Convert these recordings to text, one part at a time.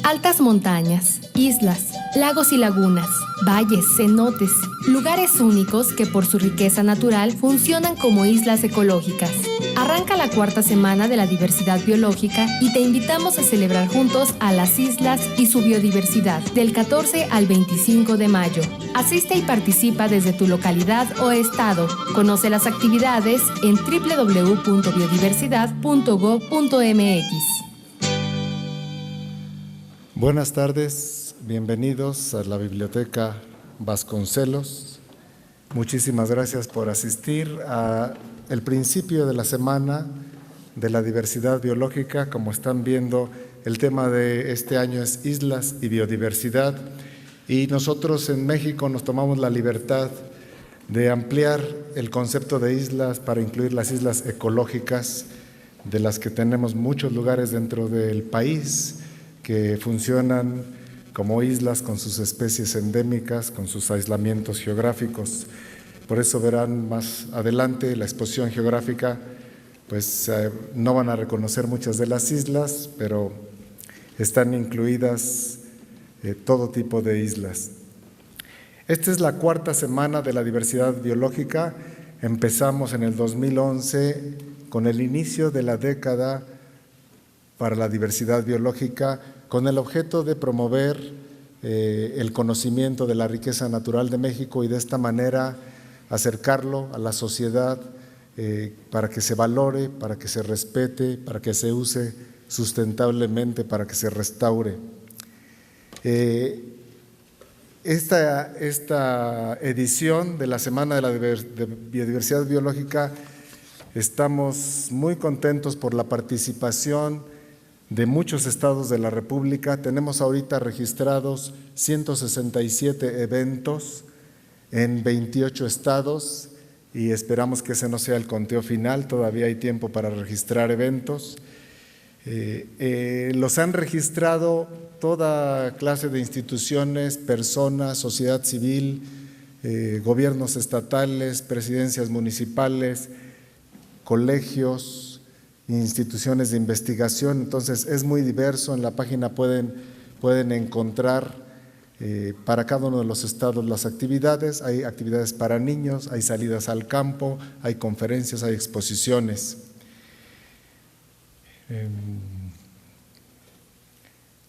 Altas montañas, islas, lagos y lagunas, valles, cenotes, lugares únicos que por su riqueza natural funcionan como islas ecológicas. Arranca la cuarta semana de la diversidad biológica y te invitamos a celebrar juntos a las islas y su biodiversidad del 14 al 25 de mayo. Asiste y participa desde tu localidad o estado. Conoce las actividades en www.biodiversidad.gov.mx. Buenas tardes, bienvenidos a la Biblioteca Vasconcelos. Muchísimas gracias por asistir a el principio de la semana de la diversidad biológica. Como están viendo, el tema de este año es Islas y Biodiversidad, y nosotros en México nos tomamos la libertad de ampliar el concepto de islas para incluir las islas ecológicas, de las que tenemos muchos lugares dentro del país que funcionan como islas con sus especies endémicas, con sus aislamientos geográficos. Por eso verán más adelante la exposición geográfica, pues no van a reconocer muchas de las islas, pero están incluidas todo tipo de islas. Esta es la cuarta semana de la diversidad biológica. Empezamos en el 2011 con el inicio de la década para la diversidad biológica, con el objeto de promover el conocimiento de la riqueza natural de México y de esta manera acercarlo a la sociedad para que se valore, para que se respete, para que se use sustentablemente, para que se restaure. Esta edición de la Semana de la Biodiversidad Biológica, estamos muy contentos por la participación de muchos estados de la República. Tenemos ahorita registrados 167 eventos en 28 estados y esperamos que ese no sea el conteo final, todavía hay tiempo para registrar eventos. Los han registrado toda clase de instituciones, personas, sociedad civil, gobiernos estatales, presidencias municipales, colegios, instituciones de investigación. Entonces es muy diverso. En la página pueden encontrar para cada uno de los estados las actividades. Hay actividades para niños, hay salidas al campo, hay conferencias, hay exposiciones.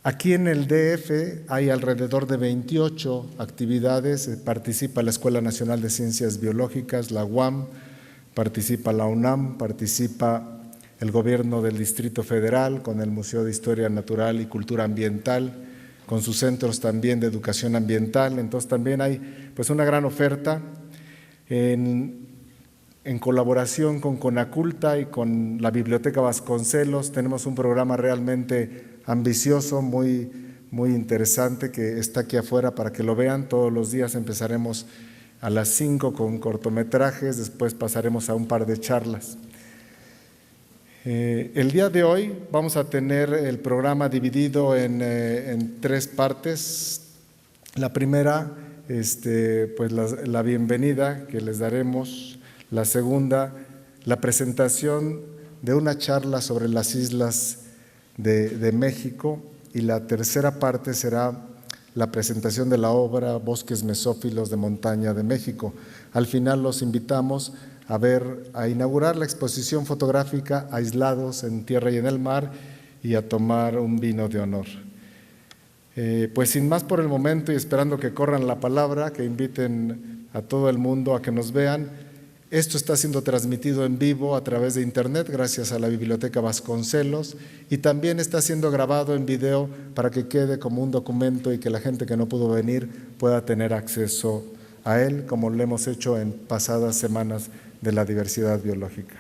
Aquí en el DF hay alrededor de 28 actividades. Participa la Escuela Nacional de Ciencias Biológicas, la UAM, participa la UNAM, participa el Gobierno del Distrito Federal con el Museo de Historia Natural y Cultura Ambiental, con sus centros también de educación ambiental. Entonces también hay pues una gran oferta en colaboración con Conaculta y con la Biblioteca Vasconcelos. Tenemos un programa realmente ambicioso, muy interesante, que está aquí afuera para que lo vean. Todos los días empezaremos a las 5 con cortometrajes, después pasaremos a un par de charlas. El día de hoy vamos a tener el programa dividido en 3 partes. La primera, pues la bienvenida que les daremos. La segunda, la presentación de una charla sobre las islas de México. Y la tercera parte será la presentación de la obra Bosques Mesófilos de Montaña de México. Al final los invitamos a inaugurar la exposición fotográfica Aislados en Tierra y en el Mar y a tomar un vino de honor. Pues sin más por el momento y esperando que corran la palabra, que inviten a todo el mundo a que nos vean. Esto está siendo transmitido en vivo a través de internet gracias a la Biblioteca Vasconcelos, y también está siendo grabado en video para que quede como un documento y que la gente que no pudo venir pueda tener acceso a él, como lo hemos hecho en pasadas semanas de la diversidad biológica.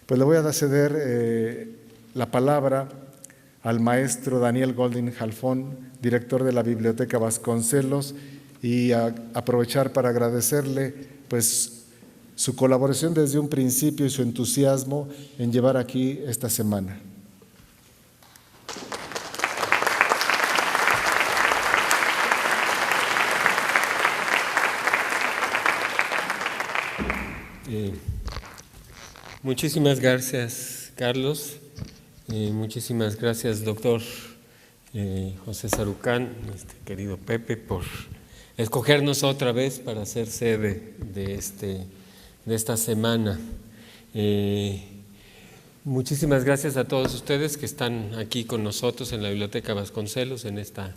Pues le voy a ceder la palabra al maestro Daniel Goldin Halfón, director de la Biblioteca Vasconcelos, y aprovechar para agradecerle pues su colaboración desde un principio y su entusiasmo en llevar aquí esta semana. Muchísimas gracias, Carlos. Muchísimas gracias, doctor José Sarucán, querido Pepe, por escogernos otra vez para ser sede de esta semana. Muchísimas gracias a todos ustedes que están aquí con nosotros en la Biblioteca Vasconcelos en esta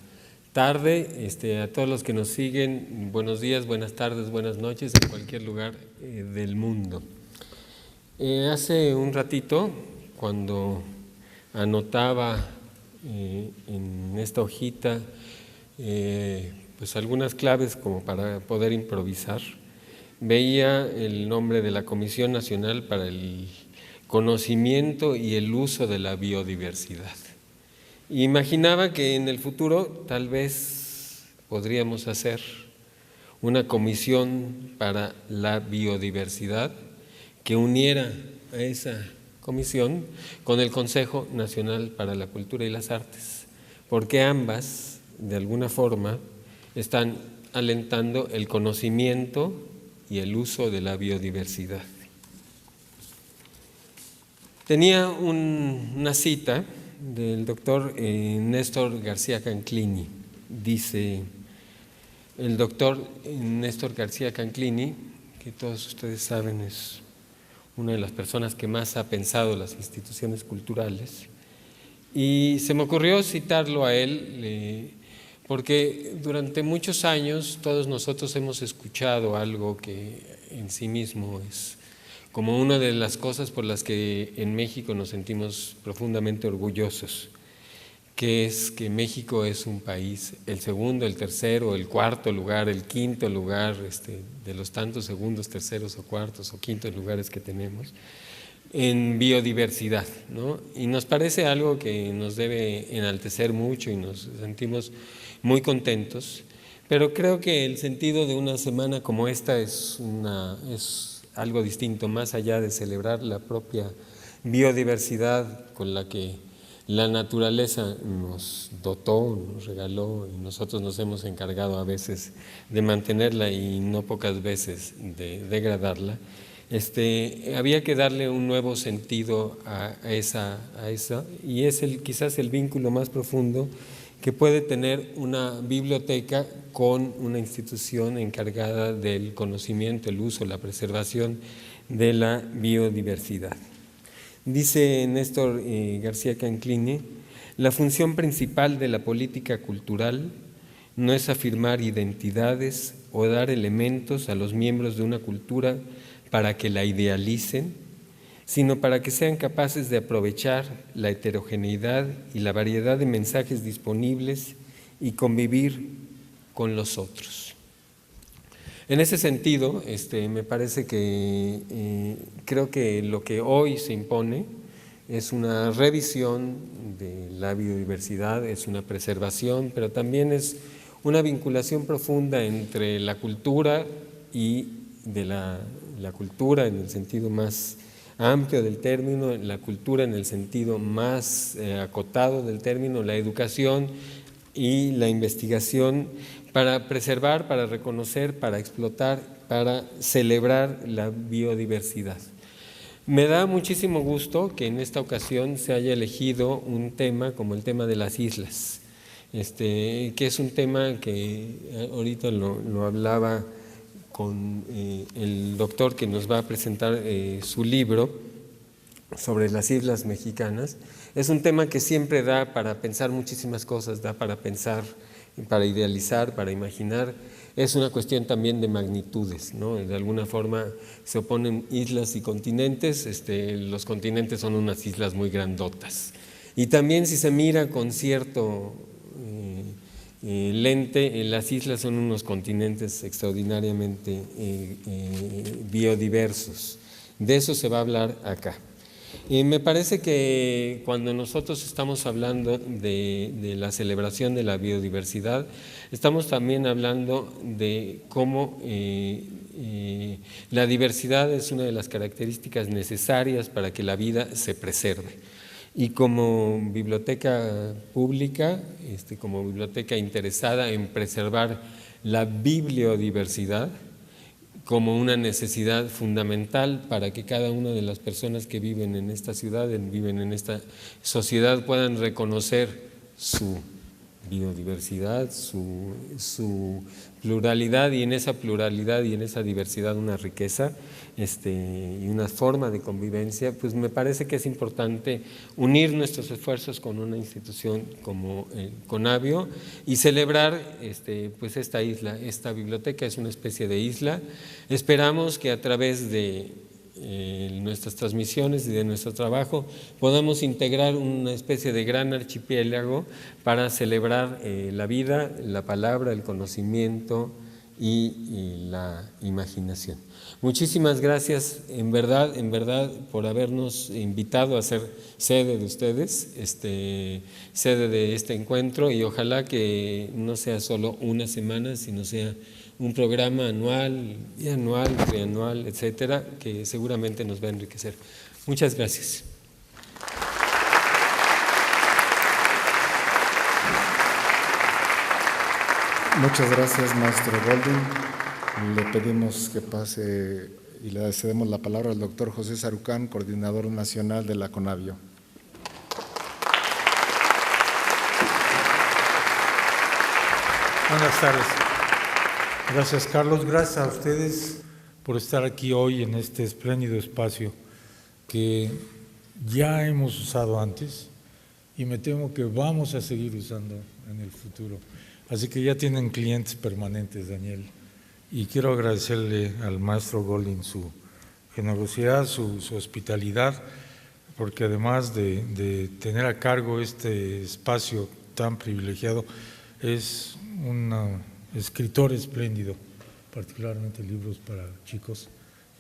tarde. A todos los que nos siguen, buenos días, buenas tardes, buenas noches en cualquier lugar del mundo. Hace un ratito, cuando anotaba en esta hojita pues algunas claves como para poder improvisar, veía el nombre de la Comisión Nacional para el Conocimiento y el Uso de la Biodiversidad. Imaginaba que en el futuro tal vez podríamos hacer una comisión para la biodiversidad que uniera a esa comisión con el Consejo Nacional para la Cultura y las Artes, porque ambas, de alguna forma, están alentando el conocimiento y el uso de la biodiversidad. Tenía una cita del doctor Néstor García Canclini. Dice el doctor Néstor García Canclini, que todos ustedes saben es una de las personas que más ha pensado las instituciones culturales, y se me ocurrió citarlo a él porque durante muchos años todos nosotros hemos escuchado algo que en sí mismo es como una de las cosas por las que en México nos sentimos profundamente orgullosos, que es que México es un país, el segundo, el tercero, el cuarto lugar, el quinto lugar, de los tantos segundos, terceros o cuartos o quintos lugares que tenemos en biodiversidad, ¿no? Y nos parece algo que nos debe enaltecer mucho y nos sentimos muy contentos, pero creo que el sentido de una semana como esta es algo distinto, más allá de celebrar la propia biodiversidad con la que la naturaleza nos dotó, nos regaló y nosotros nos hemos encargado a veces de mantenerla y no pocas veces de degradarla. Había que darle un nuevo sentido a esa y es quizás el vínculo más profundo que puede tener una biblioteca con una institución encargada del conocimiento, el uso, la preservación de la biodiversidad. Dice Néstor García Canclini, la función principal de la política cultural no es afirmar identidades o dar elementos a los miembros de una cultura para que la idealicen, sino para que sean capaces de aprovechar la heterogeneidad y la variedad de mensajes disponibles y convivir con los otros. En ese sentido, me parece que creo que lo que hoy se impone es una revisión de la biodiversidad, es una preservación, pero también es una vinculación profunda entre la cultura y de la cultura en el sentido más amplio del término, la cultura en el sentido más acotado del término, la educación y la investigación para preservar, para reconocer, para explotar, para celebrar la biodiversidad. Me da muchísimo gusto que en esta ocasión se haya elegido un tema como el tema de las islas, que es un tema que ahorita lo hablaba con el doctor que nos va a presentar su libro sobre las islas mexicanas. Es un tema que siempre da para pensar muchísimas cosas, da para pensar, para idealizar, para imaginar. Es una cuestión también de magnitudes, ¿no? De alguna forma se oponen islas y continentes. Los continentes son unas islas muy grandotas. Y también si se mira con cierto lente, las islas son unos continentes extraordinariamente biodiversos. De eso se va a hablar acá. Me parece que cuando nosotros estamos hablando de la celebración de la biodiversidad, estamos también hablando de cómo la diversidad es una de las características necesarias para que la vida se preserve. Y como biblioteca pública, como biblioteca interesada en preservar la bibliodiversidad, como una necesidad fundamental para que cada una de las personas que viven en esta ciudad, viven en esta sociedad, puedan reconocer su biodiversidad, su pluralidad, y en esa pluralidad y en esa diversidad una riqueza y una forma de convivencia, pues me parece que es importante unir nuestros esfuerzos con una institución como Conavio y celebrar pues esta isla. Esta biblioteca es una especie de isla. Esperamos que a través de nuestras transmisiones y de nuestro trabajo podamos integrar una especie de gran archipiélago para celebrar la vida, la palabra, el conocimiento y la imaginación. Muchísimas gracias en verdad por habernos invitado a ser sede de ustedes, sede de este encuentro, y ojalá que no sea solo una semana, sino sea un programa anual, bianual, trianual, etcétera, que seguramente nos va a enriquecer. Muchas gracias. Muchas gracias, maestro Goldin. Le pedimos que pase y le cedemos la palabra al doctor José Sarucán, coordinador nacional de la Conavio. Buenas tardes. Gracias, Carlos. Gracias a ustedes por estar aquí hoy en este espléndido espacio que ya hemos usado antes y me temo que vamos a seguir usando en el futuro. Así que ya tienen clientes permanentes, Daniel. Y quiero agradecerle al maestro Goldin su generosidad, su hospitalidad, porque además de tener a cargo este espacio tan privilegiado, es un escritor espléndido, particularmente libros para chicos,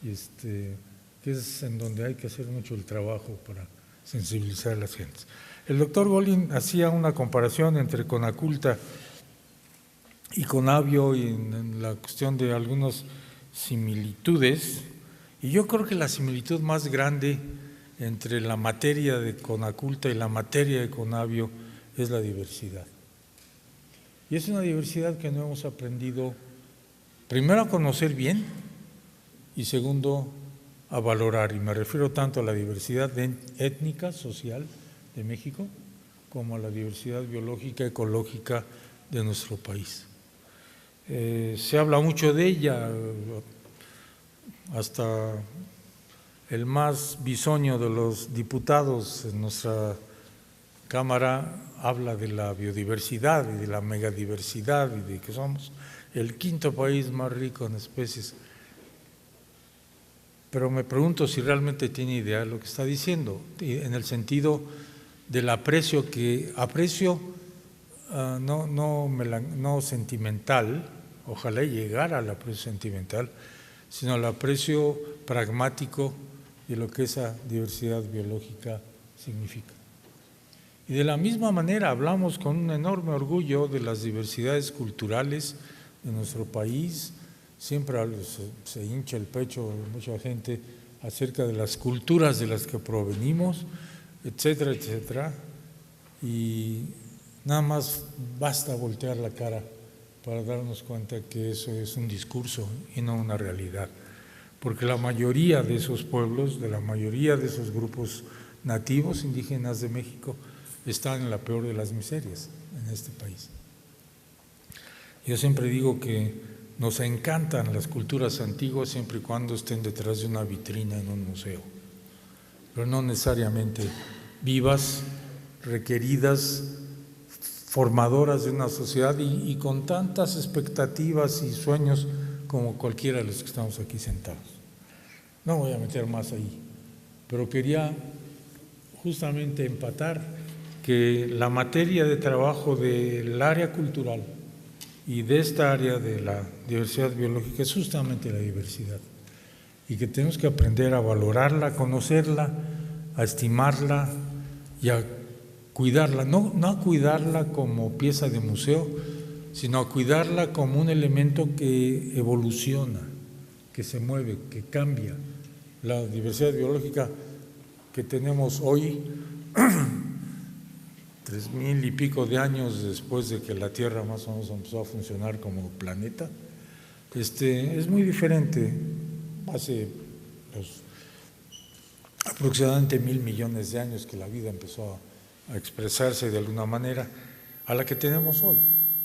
que es en donde hay que hacer mucho el trabajo para sensibilizar a las gentes. El doctor Goldin hacía una comparación entre Conaculta y Conavio y en la cuestión de algunas similitudes, y yo creo que la similitud más grande entre la materia de Conaculta y la materia de Conavio es la diversidad. Y es una diversidad que no hemos aprendido, primero, a conocer bien y segundo, a valorar. Y me refiero tanto a la diversidad étnica, social de México, como a la diversidad biológica, ecológica de nuestro país. Se habla mucho de ella, hasta el más bisoño de los diputados en nuestra Cámara habla de la biodiversidad y de la megadiversidad y de que somos el quinto país más rico en especies. Pero me pregunto si realmente tiene idea de lo que está diciendo, en el sentido del aprecio no sentimental, ojalá llegara al aprecio sentimental, sino al aprecio pragmático de lo que esa diversidad biológica significa. Y de la misma manera hablamos con un enorme orgullo de las diversidades culturales de nuestro país. Siempre se hincha el pecho mucha gente acerca de las culturas de las que provenimos, etcétera, etcétera. Y nada más basta voltear la cara para darnos cuenta que eso es un discurso y no una realidad. Porque la mayoría de esos pueblos, de la mayoría de esos grupos nativos indígenas de México, están en la peor de las miserias en este país. Yo siempre digo que nos encantan las culturas antiguas siempre y cuando estén detrás de una vitrina en un museo, pero no necesariamente vivas, requeridas, formadoras de una sociedad y con tantas expectativas y sueños como cualquiera de los que estamos aquí sentados. No voy a meter más ahí, pero quería justamente empatar que la materia de trabajo del área cultural y de esta área de la diversidad biológica es justamente la diversidad, y que tenemos que aprender a valorarla, a conocerla, a estimarla y a cuidarla, no a cuidarla como pieza de museo, sino a cuidarla como un elemento que evoluciona, que se mueve, que cambia. La diversidad biológica que tenemos hoy 3,000 y pico de años después de que la Tierra más o menos empezó a funcionar como planeta, es muy diferente. Hace aproximadamente 1,000 millones de años que la vida empezó a expresarse de alguna manera. a la que tenemos hoy.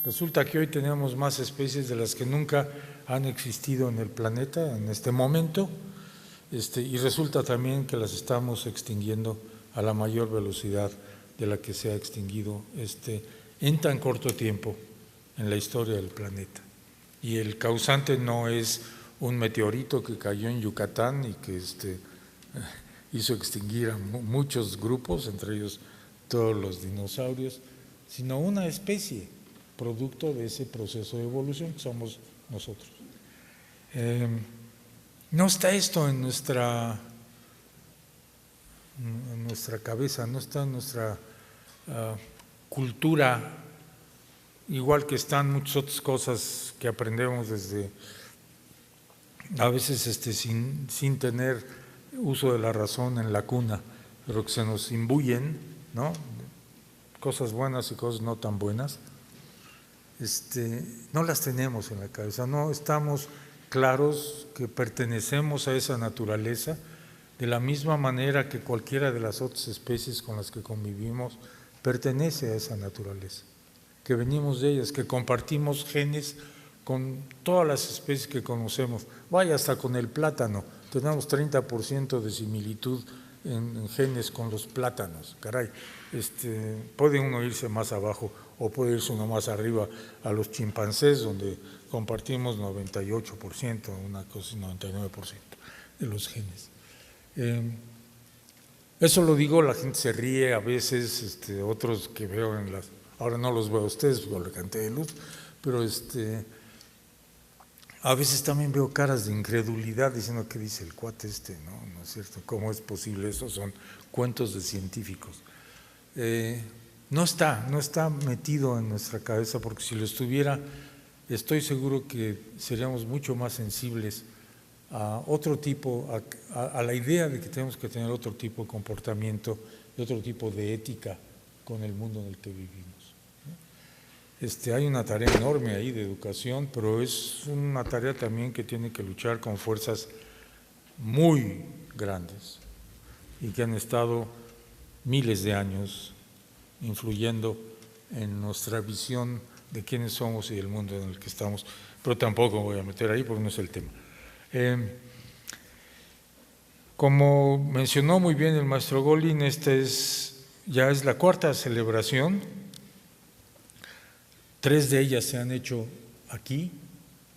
Resulta que hoy tenemos más especies de las que nunca han existido en el planeta en este momento, y resulta también que las estamos extinguiendo a la mayor velocidad de la que se ha extinguido en tan corto tiempo en la historia del planeta. Y el causante no es un meteorito que cayó en Yucatán y que hizo extinguir a muchos grupos, entre ellos todos los dinosaurios, sino una especie, producto de ese proceso de evolución que somos nosotros. No está esto en nuestra cabeza, no está en nuestra cultura, igual que están muchas otras cosas que aprendemos desde, a veces sin tener uso de la razón en la cuna, pero que se nos imbuyen, ¿no? Cosas buenas y cosas no tan buenas, no las tenemos en la cabeza, no estamos claros que pertenecemos a esa naturaleza de la misma manera que cualquiera de las otras especies con las que convivimos pertenece a esa naturaleza, que venimos de ellas, que compartimos genes con todas las especies que conocemos, vaya hasta con el plátano, tenemos 30% de similitud en genes con los plátanos, caray, puede uno irse más abajo o puede irse uno más arriba a los chimpancés, donde compartimos 98%, una cosa 99% de los genes. Eso lo digo, la gente se ríe a veces, otros que veo ahora no los veo a ustedes porque le canté de luz, pero a veces también veo caras de incredulidad diciendo ¿qué dice el cuate no es cierto, ¿cómo es posible? Esos son cuentos de científicos. No está metido en nuestra cabeza, porque si lo estuviera, estoy seguro que seríamos mucho más sensibles a otro tipo, a la idea de que tenemos que tener otro tipo de comportamiento y otro tipo de ética con el mundo en el que vivimos. Hay una tarea enorme ahí de educación, pero es una tarea también que tiene que luchar con fuerzas muy grandes y que han estado miles de años influyendo en nuestra visión de quiénes somos y del mundo en el que estamos, pero tampoco me voy a meter ahí porque no es el tema. Como mencionó muy bien el maestro Golin, ya es la cuarta celebración. 3 de ellas se han hecho aquí,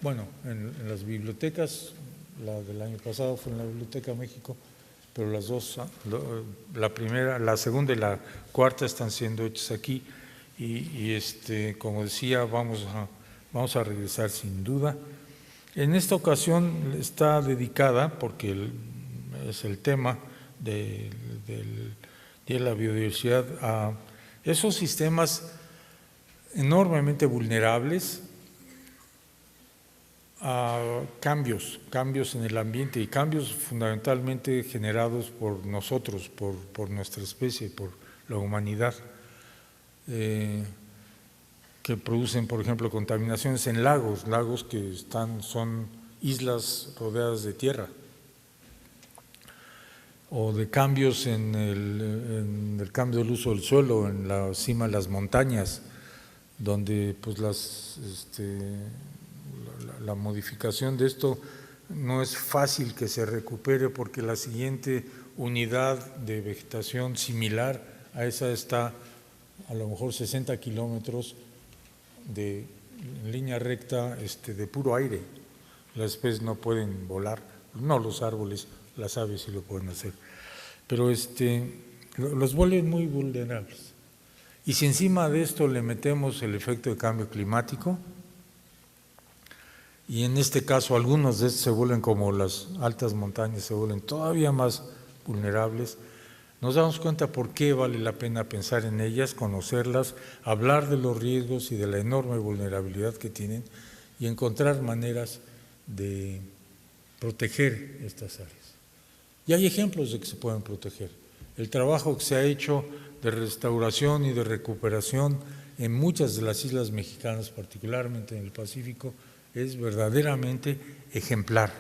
bueno, en las bibliotecas. La del año pasado fue en la Biblioteca México, pero las dos, la segunda y la cuarta están siendo hechas aquí y como decía, vamos a regresar sin duda. En esta ocasión está dedicada, porque es el tema de la biodiversidad, a esos sistemas enormemente vulnerables a cambios en el ambiente y cambios fundamentalmente generados por nosotros, por nuestra especie, por la humanidad, que producen, por ejemplo, contaminaciones en lagos que son islas rodeadas de tierra, o de cambios en el cambio del uso del suelo en la cima de las montañas, donde pues la modificación de esto no es fácil que se recupere, porque la siguiente unidad de vegetación similar a esa está a lo mejor 60 kilómetros en línea recta de puro aire. Las especies no pueden volar, no los árboles, las aves sí lo pueden hacer, pero los vuelven muy vulnerables. Y si encima de esto le metemos el efecto de cambio climático, y en este caso algunos de estos se vuelven, como las altas montañas, se vuelven todavía más vulnerables, nos damos cuenta por qué vale la pena pensar en ellas, conocerlas, hablar de los riesgos y de la enorme vulnerabilidad que tienen y encontrar maneras de proteger estas áreas. Y hay ejemplos de que se pueden proteger. El trabajo que se ha hecho de restauración y de recuperación en muchas de las islas mexicanas, particularmente en el Pacífico, es verdaderamente ejemplar.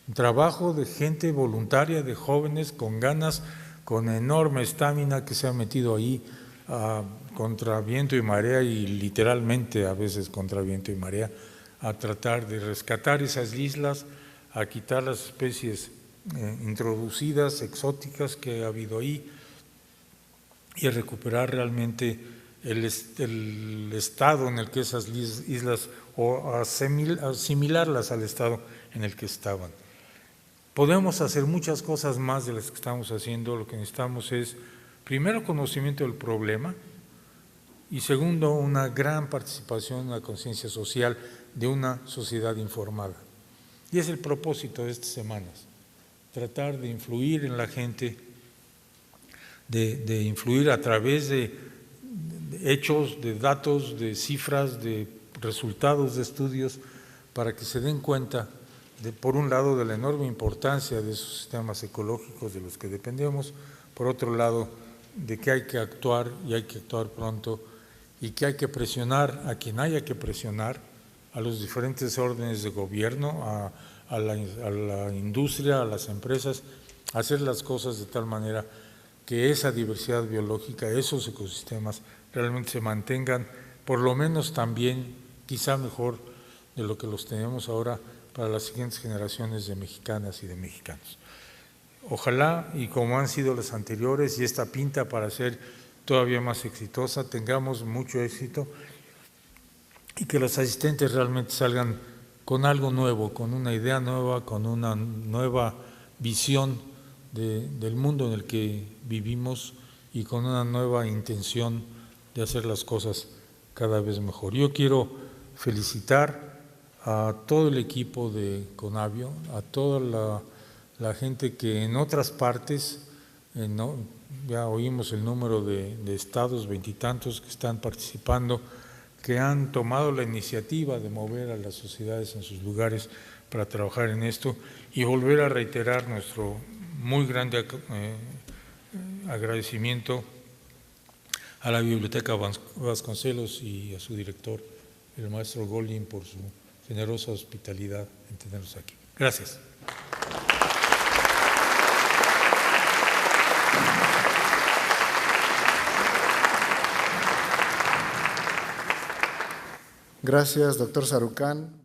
Un trabajo de gente voluntaria, de jóvenes con ganas, con enorme estamina, que se han metido ahí a contra viento y marea, y literalmente a veces contra viento y marea, a tratar de rescatar esas islas, a quitar las especies introducidas, exóticas que ha habido ahí, y a recuperar realmente el estado en el que esas islas, o asimilarlas al estado en el que estaban. Podemos hacer muchas cosas más de las que estamos haciendo. Lo que necesitamos es, primero, conocimiento del problema, y segundo, una gran participación en la conciencia social de una sociedad informada. Y es el propósito de estas semanas, tratar de influir en la gente, de influir a través de hechos, de datos, de cifras, de resultados de estudios, para que se den cuenta, por un lado, de la enorme importancia de esos sistemas ecológicos de los que dependemos, por otro lado, de que hay que actuar, y hay que actuar pronto, y que hay que presionar a quien haya que presionar, a los diferentes órdenes de gobierno, a la industria, a las empresas, a hacer las cosas de tal manera que esa diversidad biológica, esos ecosistemas realmente se mantengan, por lo menos también, quizá mejor de lo que los tenemos ahora, para las siguientes generaciones de mexicanas y de mexicanos. Ojalá, y como han sido las anteriores, y esta pinta para ser todavía más exitosa, tengamos mucho éxito, y que los asistentes realmente salgan con algo nuevo, con una idea nueva, con una nueva visión del mundo en el que vivimos, y con una nueva intención de hacer las cosas cada vez mejor. Yo quiero felicitar a todo el equipo de Conavio, a toda la gente que en otras partes, ya oímos el número de estados, 20 y tantos que están participando, que han tomado la iniciativa de mover a las sociedades en sus lugares para trabajar en esto, y volver a reiterar nuestro muy grande agradecimiento a la Biblioteca Vasconcelos y a su director, el maestro Goldin, por su generosa hospitalidad en tenerlos aquí. Gracias. Gracias, doctor Sarucán.